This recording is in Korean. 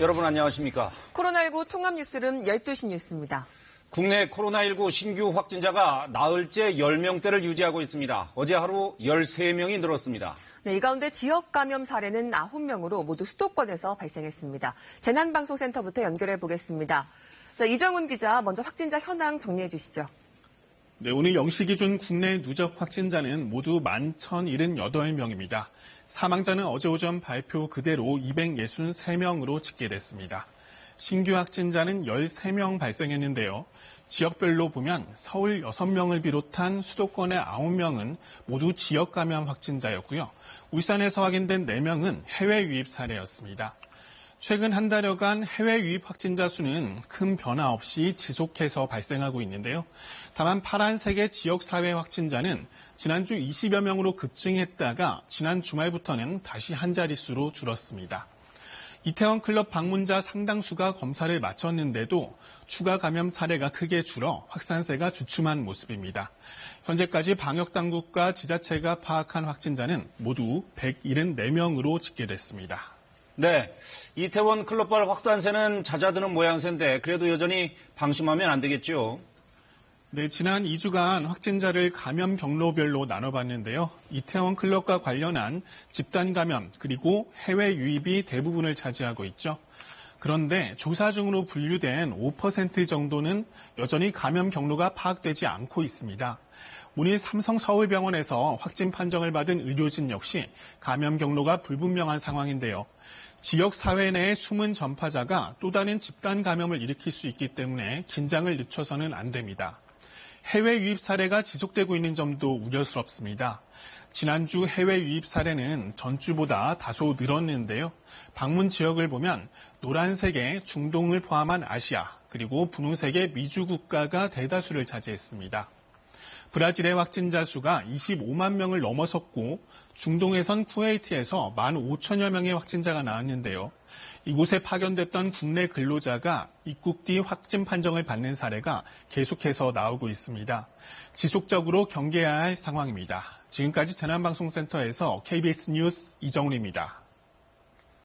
여러분 안녕하십니까? 코로나19 통합 뉴스룸 12시 뉴스입니다. 국내 코로나19 신규 확진자가 나흘째 10명대를 유지하고 있습니다. 어제 하루 13명이 늘었습니다. 네, 이 가운데 지역 감염 사례는 9명으로 모두 수도권에서 발생했습니다. 재난방송센터부터 연결해 보겠습니다. 자, 이정훈 기자, 먼저 확진자 현황 정리해 주시죠. 네, 오늘 0시 기준 국내 누적 확진자는 모두 11,078명입니다. 사망자는 어제 오전 발표 그대로 263명으로 집계됐습니다. 신규 확진자는 13명 발생했는데요. 지역별로 보면 서울 6명을 비롯한 수도권의 9명은 모두 지역 감염 확진자였고요. 울산에서 확인된 4명은 해외 유입 사례였습니다. 최근 한 달여간 해외 유입 확진자 수는 큰 변화 없이 지속해서 발생하고 있는데요. 다만 파란색의 지역사회 확진자는 지난주 20여 명으로 급증했다가 지난 주말부터는 다시 한 자릿수로 줄었습니다. 이태원 클럽 방문자 상당수가 검사를 마쳤는데도 추가 감염 사례가 크게 줄어 확산세가 주춤한 모습입니다. 현재까지 방역당국과 지자체가 파악한 확진자는 모두 174명으로 집계됐습니다. 네, 이태원 클럽발 확산세는 잦아드는 모양새인데 그래도 여전히 방심하면 안 되겠죠. 네, 지난 2주간 확진자를 감염 경로별로 나눠봤는데요. 이태원 클럽과 관련한 집단 감염 그리고 해외 유입이 대부분을 차지하고 있죠. 그런데 조사 중으로 분류된 5% 정도는 여전히 감염 경로가 파악되지 않고 있습니다. 오늘 삼성서울병원에서 확진 판정을 받은 의료진 역시 감염 경로가 불분명한 상황인데요. 지역 사회 내의 숨은 전파자가 또 다른 집단 감염을 일으킬 수 있기 때문에 긴장을 늦춰서는 안 됩니다. 해외 유입 사례가 지속되고 있는 점도 우려스럽습니다. 지난주 해외 유입 사례는 전주보다 다소 늘었는데요. 방문 지역을 보면 노란색의 중동을 포함한 아시아, 그리고 분홍색의 미주 국가가 대다수를 차지했습니다. 브라질의 확진자 수가 25만 명을 넘어섰고 중동에선 쿠웨이트에서 15,000여 명의 확진자가 나왔는데요. 이곳에 파견됐던 국내 근로자가 입국 뒤 확진 판정을 받는 사례가 계속해서 나오고 있습니다. 지속적으로 경계해야 할 상황입니다. 지금까지 재난방송센터에서 KBS 뉴스 이정훈입니다.